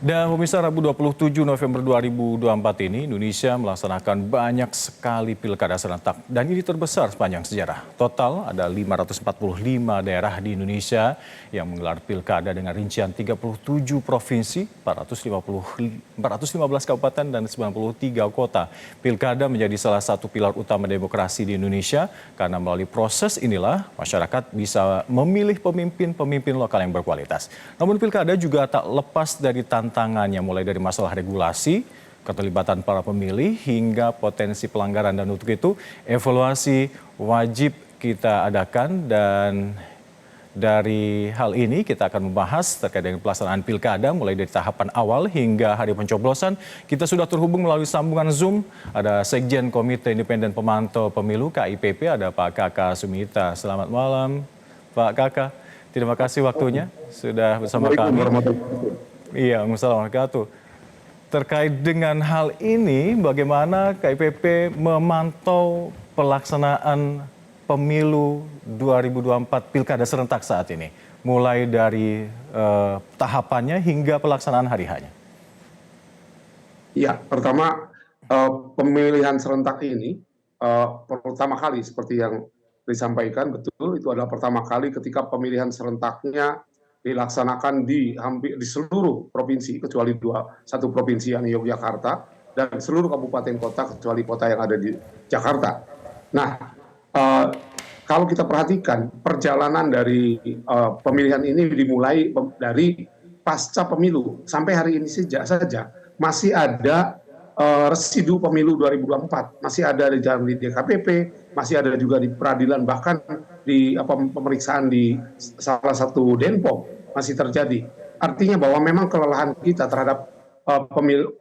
Dan pemirsa, Rabu 27 November 2024 ini Indonesia melaksanakan banyak sekali pilkada serentak dan ini terbesar sepanjang sejarah. Total ada 545 daerah di Indonesia yang menggelar pilkada dengan rincian 37 provinsi, 415 kabupaten dan 93 kota. Pilkada menjadi salah satu pilar utama demokrasi di Indonesia karena melalui proses inilah masyarakat bisa memilih pemimpin lokal yang berkualitas. Namun pilkada juga tak lepas dari tantangannya, mulai dari masalah regulasi, keterlibatan para pemilih, hingga potensi pelanggaran. Dan untuk itu, evaluasi wajib kita adakan. Dan dari hal ini kita akan membahas terkait dengan pelaksanaan pilkada, mulai dari tahapan awal hingga hari pencoblosan. Kita sudah terhubung melalui sambungan Zoom. Ada Sekjen Komite Independen Pemantau Pemilu KIPP, ada Pak Kaka Sumita. Selamat malam, Pak Kaka. Terima kasih waktunya sudah bersama kami. Iya, Assalamualaikum warahmatullahi wabarakatuh. Terkait dengan hal ini, bagaimana KIPP memantau pelaksanaan pemilu 2024 pilkada serentak saat ini? Mulai dari tahapannya hingga pelaksanaan hari H-nya. Ya, pertama pemilihan serentak ini pertama kali seperti yang disampaikan, betul itu adalah pertama kali ketika pemilihan serentaknya dilaksanakan di seluruh provinsi kecuali satu provinsi yang Yogyakarta dan seluruh kabupaten kota kecuali kota yang ada di Jakarta. Nah, kalau kita perhatikan perjalanan dari pemilihan ini dimulai dari pasca pemilu sampai hari ini saja masih ada residu pemilu 2024, masih ada di DKPP, masih ada juga di peradilan, bahkan di pemeriksaan di salah satu Denpom masih terjadi. Artinya bahwa memang kelelahan kita terhadap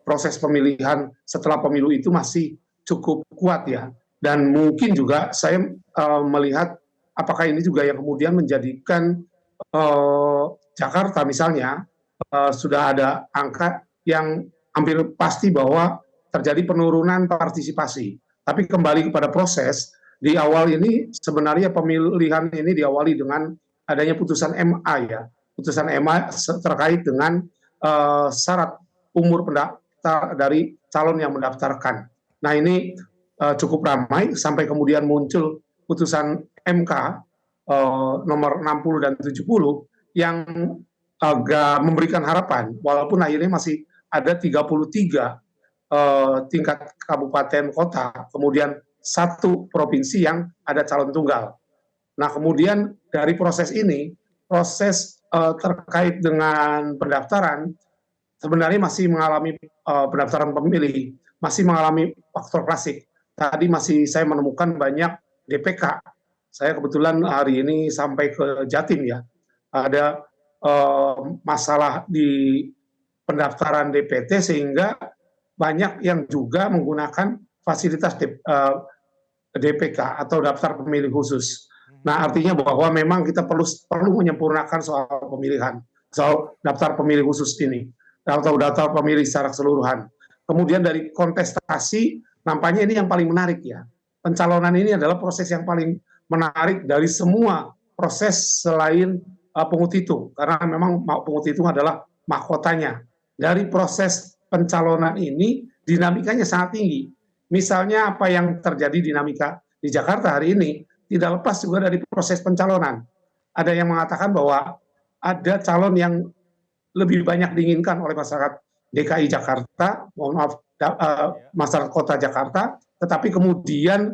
proses pemilihan setelah pemilu itu masih cukup kuat ya. Dan mungkin juga saya melihat apakah ini juga yang kemudian menjadikan Jakarta misalnya sudah ada angka yang hampir pasti bahwa terjadi penurunan partisipasi. Tapi kembali kepada proses, di awal ini sebenarnya pemilihan ini diawali dengan adanya putusan MA ya. Putusan MA terkait dengan syarat umur pendaftar dari calon yang mendaftarkan. Nah ini cukup ramai sampai kemudian muncul putusan MK nomor 60 dan 70 yang agak memberikan harapan, walaupun akhirnya masih ada 33 tingkat kabupaten kota, kemudian satu provinsi yang ada calon tunggal. Nah kemudian dari proses ini, proses terkait dengan pendaftaran, sebenarnya masih mengalami pendaftaran pemilih, masih mengalami faktor klasik. Tadi masih saya menemukan banyak DPK. Saya kebetulan hari ini sampai ke Jatim ya, ada masalah di pendaftaran DPT sehingga banyak yang juga menggunakan fasilitas DPK atau daftar pemilih khusus. Nah, artinya bahwa memang kita perlu menyempurnakan soal pemilihan, soal daftar pemilih khusus ini, atau daftar pemilih secara keseluruhan. Kemudian dari kontestasi, nampaknya ini yang paling menarik ya. Pencalonan ini adalah proses yang paling menarik dari semua proses selain pungut hitung, karena memang pungut hitung adalah mahkotanya. Dari proses pencalonan ini dinamikanya sangat tinggi. Misalnya apa yang terjadi dinamika di Jakarta hari ini tidak lepas juga dari proses pencalonan. Ada yang mengatakan bahwa ada calon yang lebih banyak diinginkan oleh masyarakat DKI Jakarta, mohon maaf masyarakat kota Jakarta, tetapi kemudian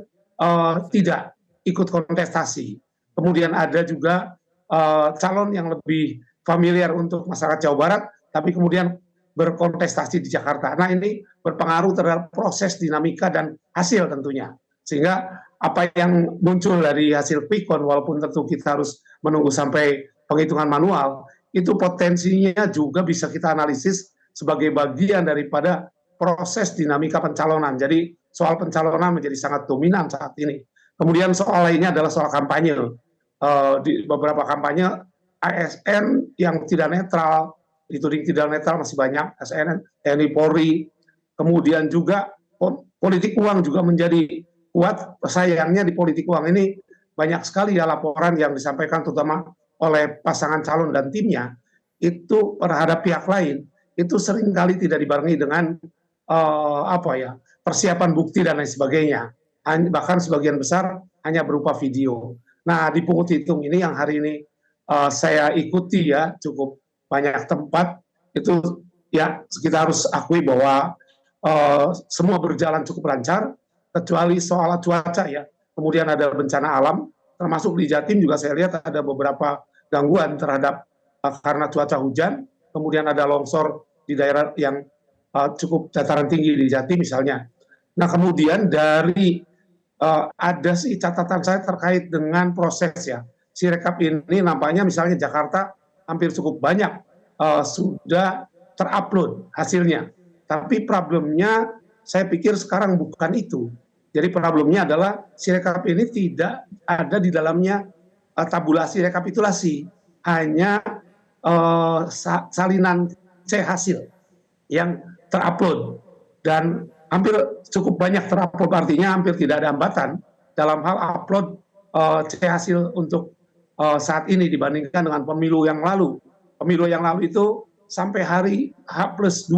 tidak ikut kontestasi. Kemudian ada juga calon yang lebih familiar untuk masyarakat Jawa Barat, tapi kemudian berkontestasi di Jakarta. Nah ini berpengaruh terhadap proses dinamika dan hasil tentunya. Sehingga apa yang muncul dari hasil quick count, walaupun tentu kita harus menunggu sampai penghitungan manual, itu potensinya juga bisa kita analisis sebagai bagian daripada proses dinamika pencalonan. Jadi soal pencalonan menjadi sangat dominan saat ini. Kemudian soal lainnya adalah soal kampanye. Di beberapa kampanye ASN yang tidak netral, dituding tidak netral masih banyak, ASN, TNI, Polri, kemudian juga politik uang juga menjadi kuat. Sayangnya di politik uang ini banyak sekali ya laporan yang disampaikan terutama oleh pasangan calon dan timnya itu terhadap pihak lain itu seringkali tidak dibarengi dengan persiapan bukti dan lain sebagainya. Bahkan sebagian besar hanya berupa video. Nah, di pungut hitung ini yang hari ini saya ikuti ya, cukup banyak tempat, itu ya kita harus akui bahwa semua berjalan cukup lancar, kecuali soal cuaca ya. Kemudian ada bencana alam, termasuk di Jatim juga saya lihat ada beberapa gangguan terhadap karena cuaca hujan, kemudian ada longsor di daerah yang cukup dataran tinggi di Jatim misalnya. Nah, kemudian dari ada sih catatan saya terkait dengan proses ya. Sirekap ini nampaknya misalnya Jakarta hampir cukup banyak sudah terupload hasilnya. Tapi problemnya saya pikir sekarang bukan itu. Jadi problemnya adalah Sirekap ini tidak ada di dalamnya tabulasi rekapitulasi. Hanya salinan C hasil yang terupload. Dan hampir cukup banyak terupload, artinya hampir tidak ada hambatan dalam hal upload C hasil untuk saat ini dibandingkan dengan pemilu yang lalu. Pemilu yang lalu itu sampai hari H+2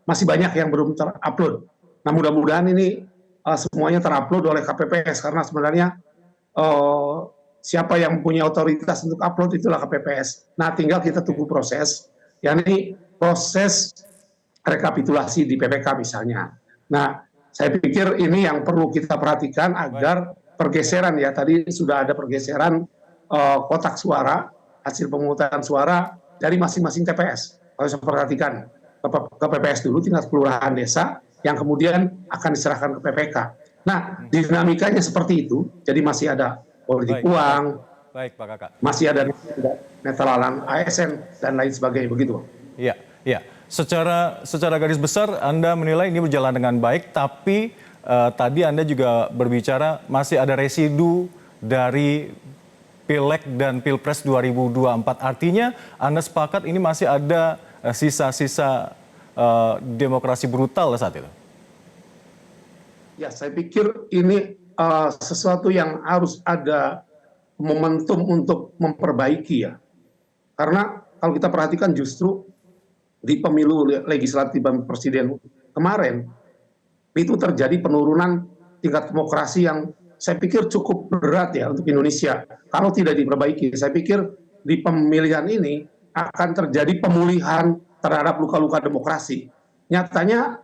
masih banyak yang belum terupload. Nah, mudah-mudahan ini semuanya terupload oleh KPPS, karena sebenarnya siapa yang punya otoritas untuk upload itulah KPPS. Nah, tinggal kita tunggu proses, yakni proses rekapitulasi di PPK misalnya. Nah, saya pikir ini yang perlu kita perhatikan agar pergeseran ya, tadi sudah ada pergeseran kotak suara, hasil pemungutan suara dari masing-masing TPS. Kalau saya perhatikan ke PPS dulu, tingkat kelurahan desa, yang kemudian akan diserahkan ke PPK. Nah, dinamikanya seperti itu, jadi masih ada politik uang, Pak Kakak. masih ada netralan ASN, dan lain sebagainya, begitu. Iya, iya. Secara garis besar Anda menilai ini berjalan dengan baik, tapi tadi Anda juga berbicara masih ada residu dari Pileg dan Pilpres 2024. Artinya Anda sepakat ini masih ada sisa-sisa demokrasi brutal saat itu? Ya, saya pikir ini sesuatu yang harus ada momentum untuk memperbaiki ya. Karena kalau kita perhatikan justru di pemilu legislatif dan presiden kemarin, itu terjadi penurunan tingkat demokrasi yang saya pikir cukup berat ya untuk Indonesia. Kalau tidak diperbaiki, saya pikir di pemilihan ini akan terjadi pemulihan terhadap luka-luka demokrasi. Nyatanya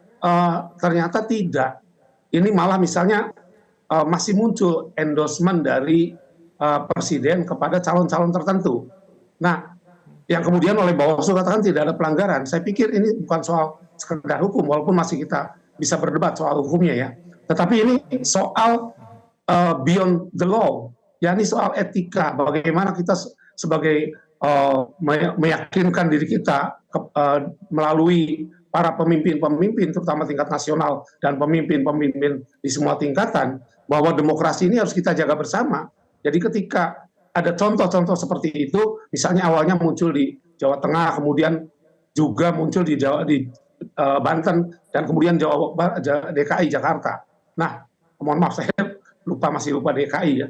ternyata tidak. Ini malah misalnya masih muncul endorsement dari presiden kepada calon-calon tertentu. Nah, yang kemudian oleh Bawaslu katakan tidak ada pelanggaran. Saya pikir ini bukan soal sekedar hukum, walaupun masih kita bisa berdebat soal hukumnya ya. Tetapi ini soal beyond the law, yakni soal etika, bagaimana kita sebagai meyakinkan diri kita melalui para pemimpin-pemimpin, terutama tingkat nasional dan pemimpin-pemimpin di semua tingkatan, bahwa demokrasi ini harus kita jaga bersama. Jadi ketika ada contoh-contoh seperti itu, misalnya awalnya muncul di Jawa Tengah, kemudian juga muncul di Banten, dan kemudian DKI Jakarta. Nah, mohon maaf saya masih lupa DKI ya,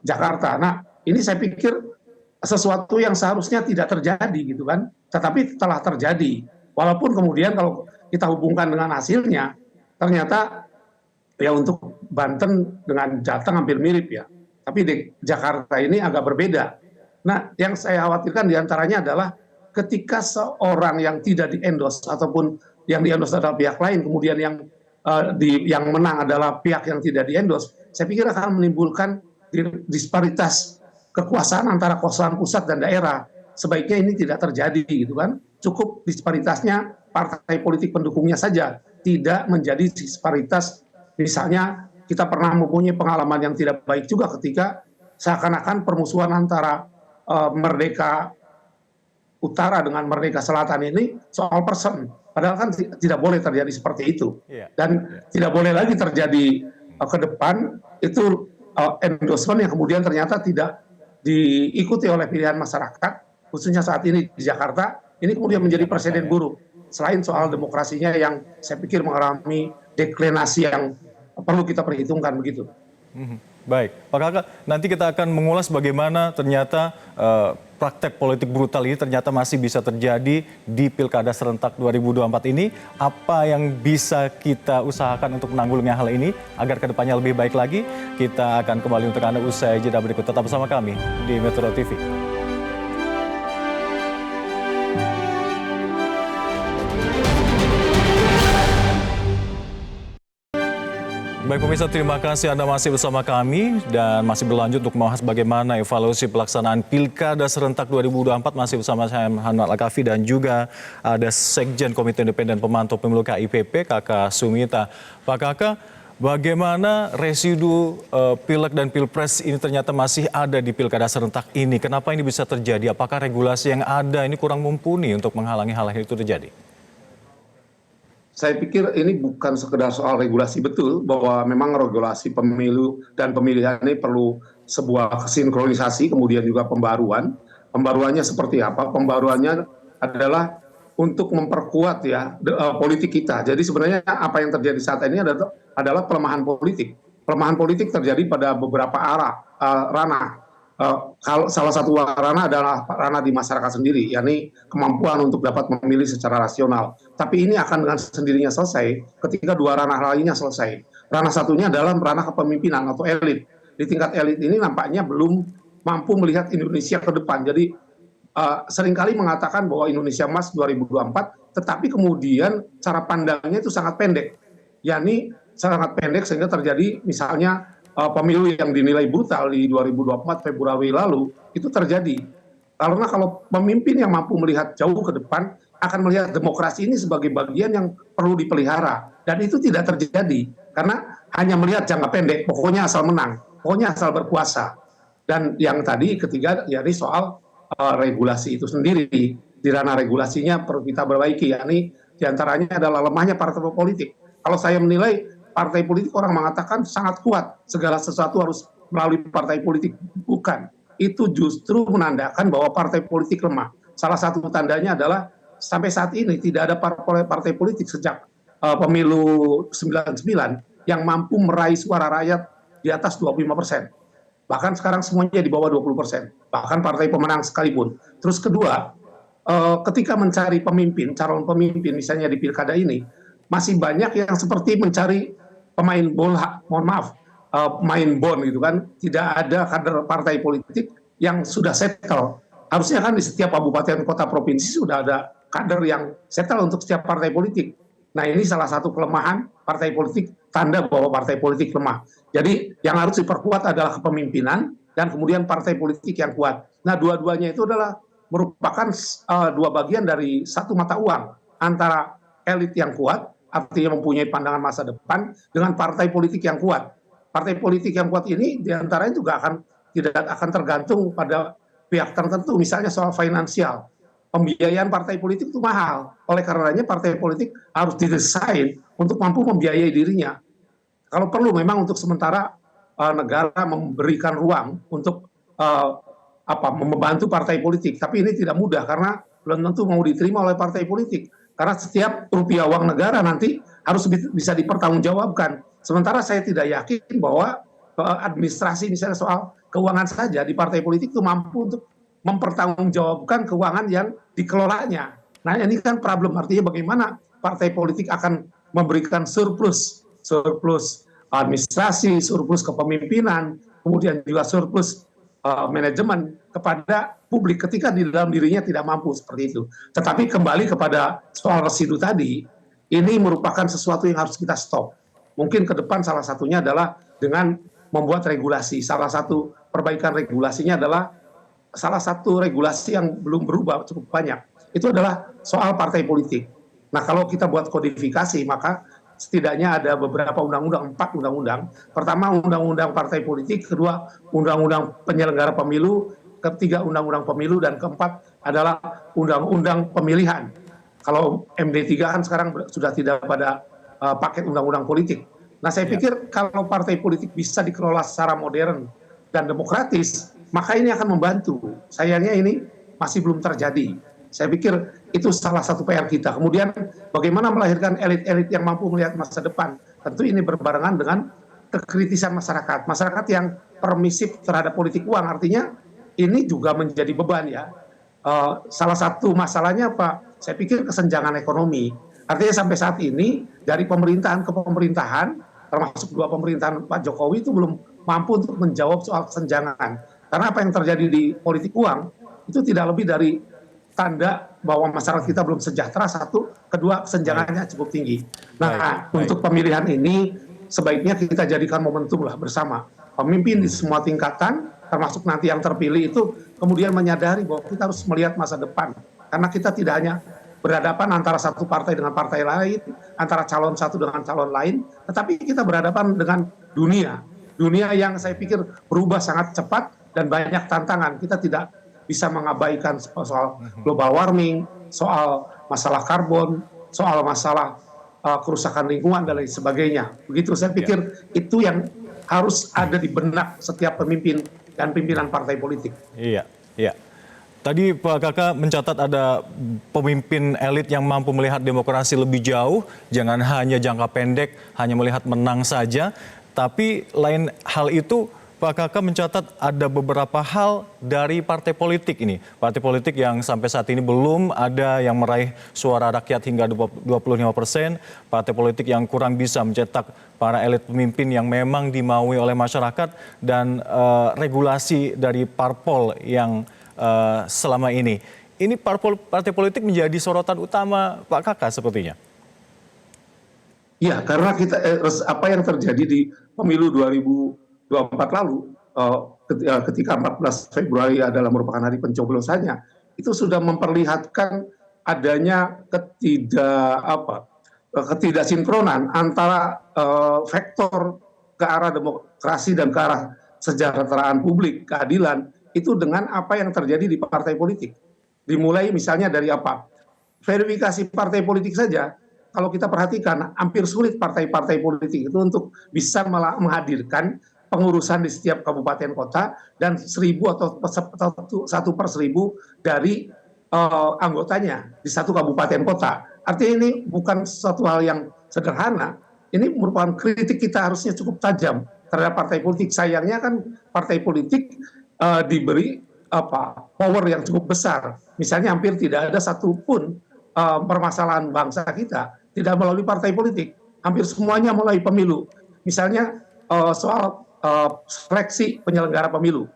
Jakarta. Nah, ini saya pikir sesuatu yang seharusnya tidak terjadi gitu kan, tetapi telah terjadi. Walaupun kemudian kalau kita hubungkan dengan hasilnya, ternyata ya untuk Banten dengan Jateng hampir mirip ya. Tapi di Jakarta ini agak berbeda. Nah, yang saya khawatirkan diantaranya adalah ketika seorang yang tidak di-endorse ataupun yang di-endorse adalah pihak lain, kemudian yang menang adalah pihak yang tidak di-endorse, saya pikir akan menimbulkan disparitas kekuasaan antara kekuasaan pusat dan daerah. Sebaiknya ini tidak terjadi gitu kan. Cukup disparitasnya partai politik pendukungnya saja, tidak menjadi disparitas. Misalnya kita pernah mempunyai pengalaman yang tidak baik juga ketika seakan-akan permusuhan antara Merdeka Utara dengan Merdeka Selatan ini soal person. Padahal kan tidak boleh terjadi seperti itu. Dan tidak boleh lagi terjadi ke depan itu endorsement yang kemudian ternyata tidak diikuti oleh pilihan masyarakat, khususnya saat ini di Jakarta, ini kemudian menjadi presiden buruk. Selain soal demokrasinya yang saya pikir mengalami deklinasi yang perlu kita perhitungkan begitu. Baik, Pak Kakak, nanti kita akan mengulas bagaimana ternyata praktek politik brutal ini ternyata masih bisa terjadi di Pilkada serentak 2024 ini. Apa yang bisa kita usahakan untuk menanggulangi hal ini agar kedepannya lebih baik lagi? Kita akan kembali untuk Anda usai jeda berikut. Tetap bersama kami di Metro TV. Baik pemirsa, terima kasih Anda masih bersama kami dan masih berlanjut untuk membahas bagaimana evaluasi pelaksanaan Pilkada serentak 2024. Masih bersama saya Muhammad Al-Kafi dan juga ada Sekjen Komite Independen Pemantau Pemilu KIPP, Kakak Sumita. Pak Kakak, bagaimana residu Pileg dan Pilpres ini ternyata masih ada di Pilkada serentak ini? Kenapa ini bisa terjadi? Apakah regulasi yang ada ini kurang mumpuni untuk menghalangi hal itu terjadi? Saya pikir ini bukan sekedar soal regulasi, betul bahwa memang regulasi pemilu dan pemilihan ini perlu sebuah sinkronisasi, kemudian juga pembaruan. Pembaruannya seperti apa? Pembaruannya adalah untuk memperkuat politik kita. Jadi sebenarnya apa yang terjadi saat ini adalah pelemahan politik. Pelemahan politik terjadi pada beberapa ranah. Kalau salah satu ranah adalah ranah di masyarakat sendiri, yakni kemampuan untuk dapat memilih secara rasional. Tapi ini akan dengan sendirinya selesai ketika dua ranah lainnya selesai. Ranah satunya adalah ranah kepemimpinan atau elit. Di tingkat elit ini nampaknya belum mampu melihat Indonesia ke depan. Jadi seringkali mengatakan bahwa Indonesia Emas 2024, tetapi kemudian cara pandangnya itu sangat pendek. Yakni sangat pendek sehingga terjadi misalnya pemilu yang dinilai brutal di 2024 Februari lalu itu terjadi. Karena kalau pemimpin yang mampu melihat jauh ke depan akan melihat demokrasi ini sebagai bagian yang perlu dipelihara. Dan itu tidak terjadi karena hanya melihat jangka pendek, pokoknya asal menang, pokoknya asal berkuasa. Dan yang tadi ketiga yakni soal regulasi itu sendiri. Di ranah regulasinya perlu kita perbaiki, yakni diantaranya adalah lemahnya partai politik. Kalau saya menilai partai politik, orang mengatakan sangat kuat, segala sesuatu harus melalui partai politik. Bukan, itu justru menandakan bahwa partai politik lemah. Salah satu tandanya adalah sampai saat ini tidak ada partai politik sejak pemilu 99 yang mampu meraih suara rakyat di atas 25%. Bahkan sekarang semuanya di bawah 20%, bahkan partai pemenang sekalipun. Terus kedua, ketika mencari pemimpin, calon pemimpin misalnya di pilkada ini, masih banyak yang seperti mencari pemain bola, pemain bon gitu kan. Tidak ada kader partai politik yang sudah settle. Harusnya kan di setiap kabupaten, kota, provinsi sudah ada kader yang settle untuk setiap partai politik. Nah ini salah satu kelemahan partai politik, tanda bahwa partai politik lemah. Jadi yang harus diperkuat adalah kepemimpinan dan kemudian partai politik yang kuat. Nah dua-duanya itu adalah merupakan dua bagian dari satu mata uang antara elit yang kuat, artinya mempunyai pandangan masa depan, dengan partai politik yang kuat. Partai politik yang kuat ini diantaranya juga tidak akan tergantung pada pihak tertentu, misalnya soal finansial. Pembiayaan partai politik itu mahal. Oleh karenanya partai politik harus didesain untuk mampu membiayai dirinya. Kalau perlu memang untuk sementara negara memberikan ruang untuk membantu partai politik. Tapi ini tidak mudah karena belum tentu mau diterima oleh partai politik. Karena setiap rupiah uang negara nanti harus bisa dipertanggungjawabkan. Sementara saya tidak yakin bahwa administrasi misalnya soal keuangan saja di partai politik itu mampu untuk mempertanggungjawabkan keuangan yang dikelolanya. Nah ini kan problem, artinya bagaimana partai politik akan memberikan surplus administrasi, surplus kepemimpinan, kemudian juga surplus manajemen kepada publik ketika di dalam dirinya tidak mampu seperti itu. Tetapi kembali kepada soal residu tadi, ini merupakan sesuatu yang harus kita stop. Mungkin ke depan salah satunya adalah dengan membuat regulasi. Salah satu perbaikan regulasinya adalah salah satu regulasi yang belum berubah cukup banyak. Itu adalah soal partai politik. Nah kalau kita buat kodifikasi maka setidaknya ada beberapa undang-undang, 4 undang-undang. Pertama undang-undang partai politik, kedua undang-undang penyelenggara pemilu, ketiga undang-undang pemilu, dan keempat adalah undang-undang pemilihan. Kalau MD3 kan sekarang sudah tidak pada paket undang-undang politik. Nah saya pikir kalau partai politik bisa dikelola secara modern dan demokratis, maka ini akan membantu. Sayangnya ini masih belum terjadi. Saya pikir itu salah satu PR kita. Kemudian bagaimana melahirkan elit-elit yang mampu melihat masa depan. Tentu ini berbarengan dengan kekritisan masyarakat. Masyarakat yang permisif terhadap politik uang. Artinya ini juga menjadi beban ya. Salah satu masalahnya apa? Saya pikir kesenjangan ekonomi. Artinya sampai saat ini dari pemerintahan ke pemerintahan, termasuk dua pemerintahan Pak Jokowi itu belum mampu untuk menjawab soal kesenjangan. Karena apa yang terjadi di politik uang itu tidak lebih dari tanda bahwa masyarakat kita belum sejahtera, satu, kedua kesenjangannya cukup tinggi. Nah, untuk pemilihan ini sebaiknya kita jadikan momentum lah bersama. Pemimpin di semua tingkatan, termasuk nanti yang terpilih itu kemudian menyadari bahwa kita harus melihat masa depan. Karena kita tidak hanya berhadapan antara satu partai dengan partai lain, antara calon satu dengan calon lain, tetapi kita berhadapan dengan dunia. Dunia yang saya pikir berubah sangat cepat dan banyak tantangan. Kita tidak bisa mengabaikan soal global warming, soal masalah karbon, soal masalah kerusakan lingkungan dan lain sebagainya. Begitu saya pikir itu yang harus ada di benak setiap pemimpin dan pimpinan partai politik. Iya, iya. Tadi Pak Kakak mencatat ada pemimpin elit yang mampu melihat demokrasi lebih jauh, jangan hanya jangka pendek, hanya melihat menang saja. Tapi lain hal itu, Pak Kakak mencatat ada beberapa hal dari partai politik ini. Partai politik yang sampai saat ini belum ada yang meraih suara rakyat hingga 25%. Partai politik yang kurang bisa mencetak para elit pemimpin yang memang dimaui oleh masyarakat. Dan regulasi dari parpol yang selama ini. Ini partai politik menjadi sorotan utama Pak Kakak sepertinya. Ya, karena kita apa yang terjadi di pemilu 2024 lalu, ketika 14 Februari adalah merupakan hari pencoblosannya, itu sudah memperlihatkan adanya ketidaksinkronan antara vektor ke arah demokrasi dan ke arah kesejahteraan publik, keadilan, itu dengan apa yang terjadi di partai politik. Dimulai misalnya dari apa? Verifikasi partai politik saja, kalau kita perhatikan, hampir sulit partai-partai politik itu untuk bisa menghadirkan pengurusan di setiap kabupaten kota dan 1.000 atau 1/1000 dari anggotanya di satu kabupaten kota. Artinya ini bukan suatu hal yang sederhana, ini merupakan kritik kita harusnya cukup tajam terhadap partai politik. Sayangnya kan partai politik diberi power yang cukup besar. Misalnya hampir tidak ada satupun permasalahan bangsa kita tidak melalui partai politik. Hampir semuanya melalui pemilu. Misalnya soal seleksi penyelenggara pemilu.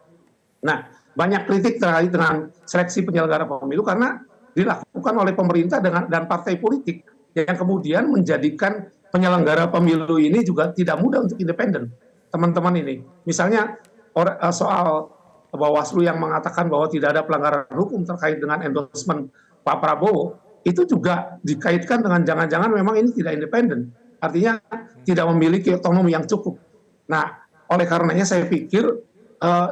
Nah, banyak kritik terkait dengan seleksi penyelenggara pemilu karena dilakukan oleh pemerintah dan partai politik yang kemudian menjadikan penyelenggara pemilu ini juga tidak mudah untuk independen. Teman-teman ini, misalnya soal Bawaslu yang mengatakan bahwa tidak ada pelanggaran hukum terkait dengan endorsement Pak Prabowo, itu juga dikaitkan dengan jangan-jangan memang ini tidak independen. Artinya tidak memiliki otonomi yang cukup. Nah, oleh karenanya saya pikir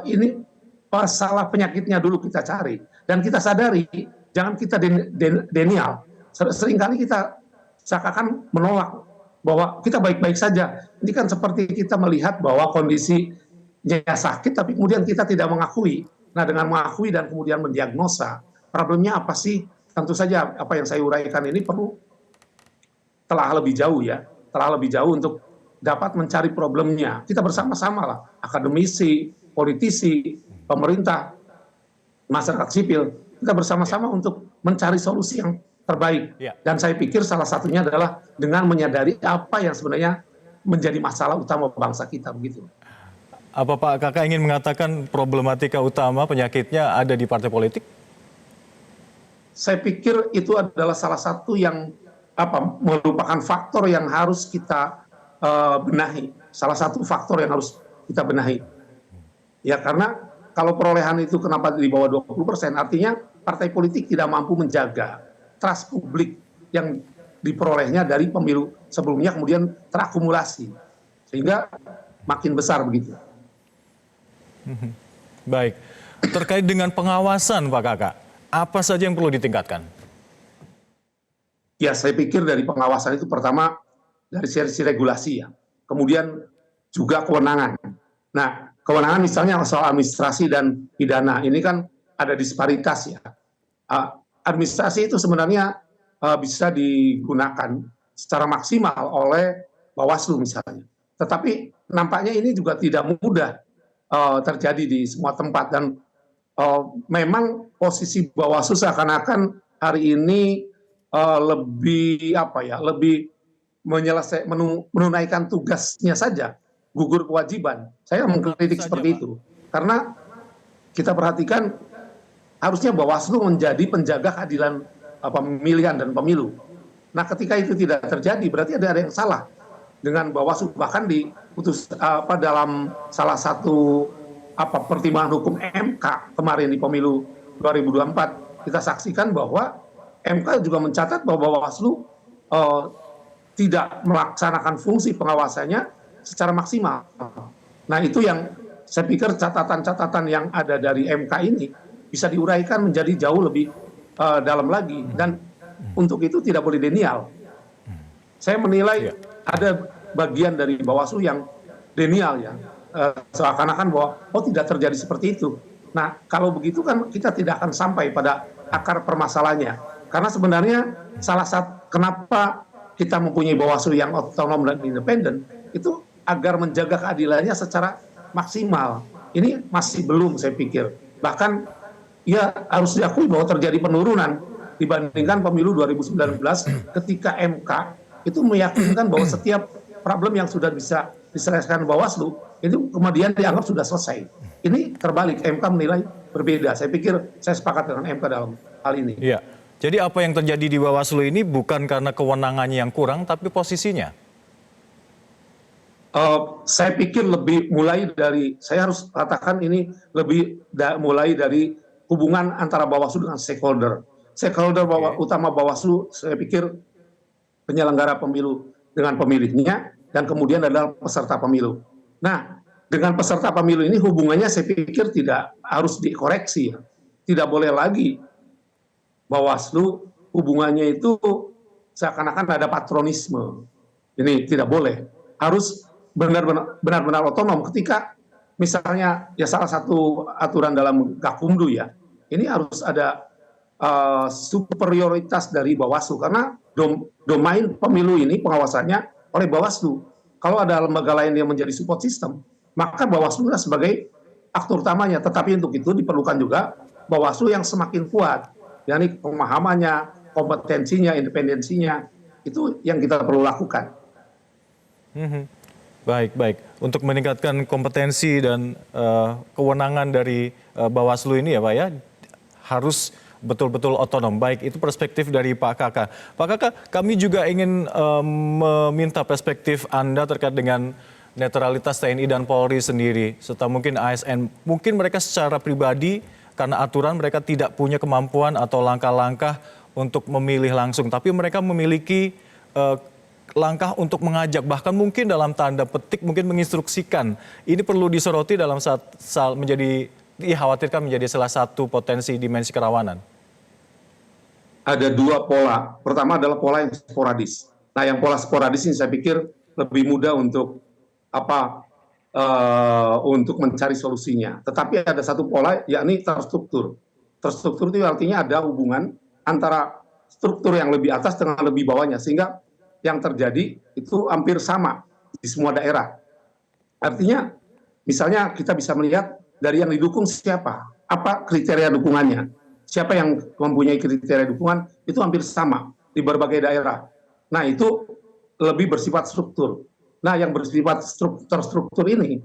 ini masalah penyakitnya dulu kita cari. Dan kita sadari, jangan kita denial. Seringkali kita seakan menolak bahwa kita baik-baik saja. Ini kan seperti kita melihat bahwa kondisinya sakit, tapi kemudian kita tidak mengakui. Nah, dengan mengakui dan kemudian mendiagnosa, problemnya apa sih? Tentu saja apa yang saya uraikan ini perlu telah lebih jauh ya, telah lebih jauh untuk dapat mencari problemnya. Kita bersama-sama lah, akademisi, politisi, pemerintah, masyarakat sipil, kita bersama-sama untuk mencari solusi yang terbaik. Dan saya pikir salah satunya adalah dengan menyadari apa yang sebenarnya menjadi masalah utama bangsa kita, begitu. Apa Pak Kakak ingin mengatakan problematika utama penyakitnya ada di partai politik? Saya pikir itu adalah salah satu yang merupakan faktor yang harus kita benahi. Salah satu faktor yang harus kita benahi. Ya, karena kalau perolehan itu kenapa di bawah 20%, artinya partai politik tidak mampu menjaga trust publik yang diperolehnya dari pemilu sebelumnya kemudian terakumulasi. Sehingga makin besar begitu. Baik. Terkait dengan pengawasan Pak Kakak, apa saja yang perlu ditingkatkan? Ya, saya pikir dari pengawasan itu pertama dari sisi regulasi ya. Kemudian juga kewenangan. Nah, kewenangan misalnya soal administrasi dan pidana, ini kan ada disparitas ya. Administrasi itu sebenarnya bisa digunakan secara maksimal oleh Bawaslu misalnya. Tetapi nampaknya ini juga tidak mudah terjadi di semua tempat dan memang posisi Bawaslu seakan-akan hari ini lebih lebih menunaikan tugasnya saja, gugur kewajiban. Saya mengkritik seperti itu karena kita perhatikan harusnya Bawaslu menjadi penjaga keadilan pemilihan dan pemilu. Nah, ketika itu tidak terjadi, berarti ada yang salah dengan Bawaslu. Bahkan dalam salah satu pertimbangan hukum MK kemarin di pemilu 2024, kita saksikan bahwa MK juga mencatat bahwa Bawaslu tidak melaksanakan fungsi pengawasannya secara maksimal. Nah, itu yang saya pikir catatan-catatan yang ada dari MK ini bisa diuraikan menjadi jauh lebih dalam lagi, dan untuk itu tidak boleh denial. Saya menilai ada bagian dari Bawaslu yang denial ya, seakan-akan bahwa tidak terjadi seperti itu. Nah, kalau begitu kan kita tidak akan sampai pada akar permasalahannya. Karena sebenarnya salah satu kenapa kita mempunyai Bawaslu yang otonom dan independen itu agar menjaga keadilannya secara maksimal. Ini masih belum, saya pikir. Bahkan ya harus diakui bahwa terjadi penurunan dibandingkan pemilu 2019 ketika MK itu meyakinkan bahwa setiap problem yang sudah bisa diselesaikan Bawaslu itu kemudian dianggap sudah selesai. Ini terbalik, MK menilai berbeda. Saya pikir saya sepakat dengan MK dalam hal ini. Iya. Jadi apa yang terjadi di Bawaslu ini bukan karena kewenangannya yang kurang, tapi posisinya? Saya pikir saya harus katakan ini mulai dari hubungan antara Bawaslu dengan stakeholder. Stakeholder utama Bawaslu, saya pikir penyelenggara pemilu dengan pemilihnya, dan kemudian adalah peserta pemilu. Nah, dengan peserta pemilu ini hubungannya saya pikir tidak harus dikoreksi. Tidak boleh lagi Bawaslu hubungannya itu seakan-akan ada patronisme. Ini tidak boleh. Harus benar-benar otonom. Ketika misalnya ya salah satu aturan dalam Gakumdu ya, ini harus ada superioritas dari Bawaslu karena domain pemilu ini pengawasannya oleh Bawaslu. Kalau ada lembaga lain yang menjadi support system, maka Bawaslu sebagai aktor utamanya. Tetapi untuk itu diperlukan juga Bawaslu yang semakin kuat, yakni pemahamannya, kompetensinya, independensinya, itu yang kita perlu lakukan. Baik. Untuk meningkatkan kompetensi dan kewenangan dari Bawaslu ini ya Pak ya, harus betul-betul otonom. Baik, itu perspektif dari Pak Kakak. Pak Kakak, kami juga ingin meminta perspektif Anda terkait dengan netralitas TNI dan Polri sendiri, serta mungkin ASN. Mungkin mereka secara pribadi, karena aturan mereka tidak punya kemampuan atau langkah-langkah untuk memilih langsung. Tapi mereka memiliki langkah untuk mengajak, bahkan mungkin dalam tanda petik mungkin menginstruksikan. Ini perlu disoroti dalam saat dikhawatirkan menjadi salah satu potensi dimensi kerawanan. Ada dua pola. Pertama adalah pola yang sporadis. Nah, yang pola sporadis ini saya pikir lebih mudah untuk untuk mencari solusinya. Tetapi ada satu pola, yakni terstruktur. Terstruktur itu artinya ada hubungan antara struktur yang lebih atas dengan lebih bawahnya, sehingga yang terjadi itu hampir sama di semua daerah. Artinya, misalnya kita bisa melihat dari yang didukung siapa, apa kriteria dukungannya, siapa yang mempunyai kriteria dukungan, itu hampir sama di berbagai daerah. Nah, itu lebih bersifat struktur. Nah, yang bersifat terstruktur ini,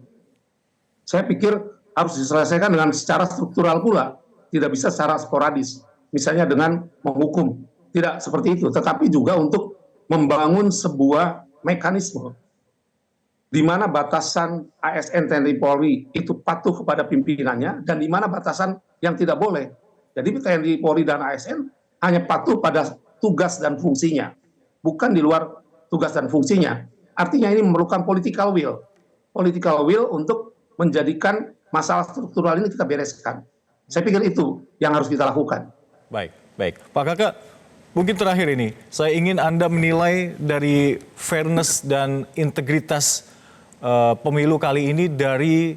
saya pikir harus diselesaikan dengan secara struktural pula, tidak bisa secara sporadis. Misalnya dengan menghukum, tidak seperti itu, tetapi juga untuk membangun sebuah mekanisme di mana batasan ASN TNI Polri itu patuh kepada pimpinannya dan di mana batasan yang tidak boleh. Jadi TNI Polri dan ASN hanya patuh pada tugas dan fungsinya, bukan di luar tugas dan fungsinya. Artinya ini memerlukan political will untuk menjadikan masalah struktural ini kita bereskan. Saya pikir itu yang harus kita lakukan. Baik. Pak Kakak, mungkin terakhir ini, saya ingin Anda menilai dari fairness dan integritas pemilu kali ini dari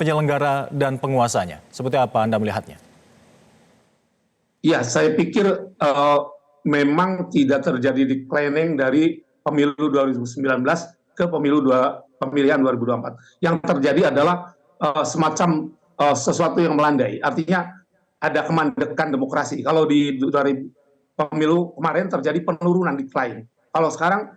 penyelenggara dan penguasanya. Seperti apa Anda melihatnya? Ya, saya pikir memang tidak terjadi declining dari pemilu 2019 ke pemilihan 2024. Yang terjadi adalah semacam sesuatu yang melandai. Artinya ada kemandekan demokrasi. Kalau dari pemilu kemarin terjadi penurunan decline. Kalau sekarang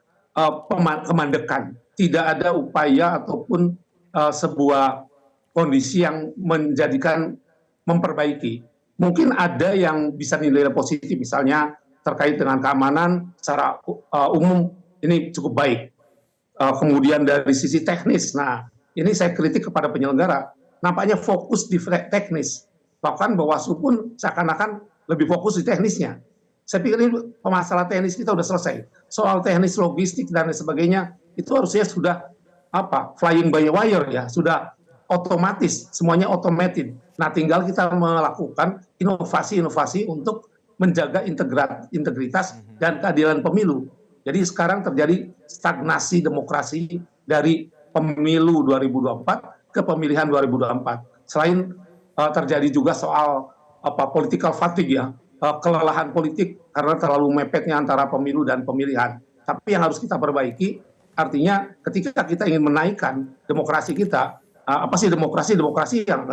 kemandekan. Tidak ada upaya ataupun sebuah kondisi yang memperbaiki. Mungkin ada yang bisa nilai positif, misalnya terkait dengan keamanan secara umum ini cukup baik. Kemudian dari sisi teknis, nah ini saya kritik kepada penyelenggara, nampaknya fokus di teknis. Bahkan Bawaslu pun seakan-akan lebih fokus di teknisnya. Saya pikir ini masalah teknis kita sudah selesai. Soal teknis logistik dan sebagainya itu harusnya sudah flying by wire ya, sudah otomatis, semuanya automated. Nah, tinggal kita melakukan inovasi-inovasi untuk menjaga integritas dan keadilan pemilu. Jadi sekarang terjadi stagnasi demokrasi dari pemilu 2024 ke pemilihan 2024. Selain terjadi juga soal political fatigue ya, kelelahan politik karena terlalu mepetnya antara pemilu dan pemilihan. Tapi yang harus kita perbaiki, artinya ketika kita ingin menaikkan demokrasi kita, apa sih demokrasi? Demokrasi yang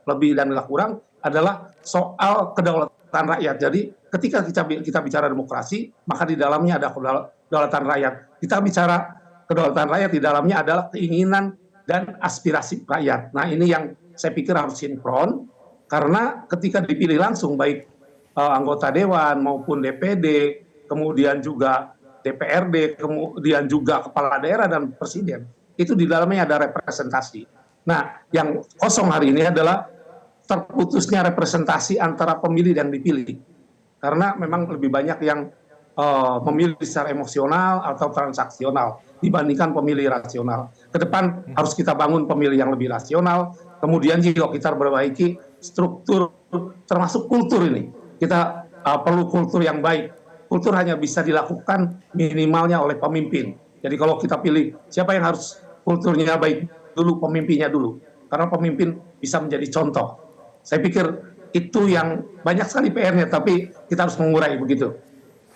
lebih dan nggak kurang adalah soal kedaulatan rakyat. Jadi ketika kita bicara demokrasi, maka di dalamnya ada kedaulatan rakyat. Kita bicara kedaulatan rakyat, di dalamnya adalah keinginan dan aspirasi rakyat. Nah, ini yang saya pikir harus sinkron, karena ketika dipilih langsung, baik anggota dewan maupun DPD, kemudian juga DPRD, kemudian juga kepala daerah dan presiden, itu di dalamnya ada representasi. Nah, yang kosong hari ini adalah terputusnya representasi antara pemilih dan dipilih. Karena memang lebih banyak yang memilih secara emosional atau transaksional dibandingkan pemilih rasional. Ke depan harus kita bangun pemilih yang lebih rasional, kemudian juga kita perbaiki struktur termasuk kultur ini. Kita perlu kultur yang baik. Kultur hanya bisa dilakukan minimalnya oleh pemimpin. Jadi kalau kita pilih siapa yang harus kulturnya baik dulu, pemimpinnya dulu. Karena pemimpin bisa menjadi contoh. Saya pikir itu yang banyak sekali PR-nya, tapi kita harus mengurai begitu.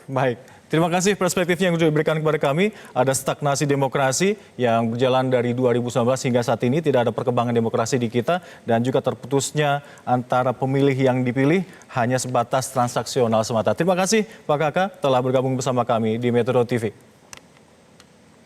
Baik, terima kasih perspektifnya yang sudah diberikan kepada kami. Ada stagnasi demokrasi yang berjalan dari 2019 hingga saat ini, tidak ada perkembangan demokrasi di kita, dan juga terputusnya antara pemilih yang dipilih hanya sebatas transaksional semata. Terima kasih Pak Kakak telah bergabung bersama kami di Metro TV.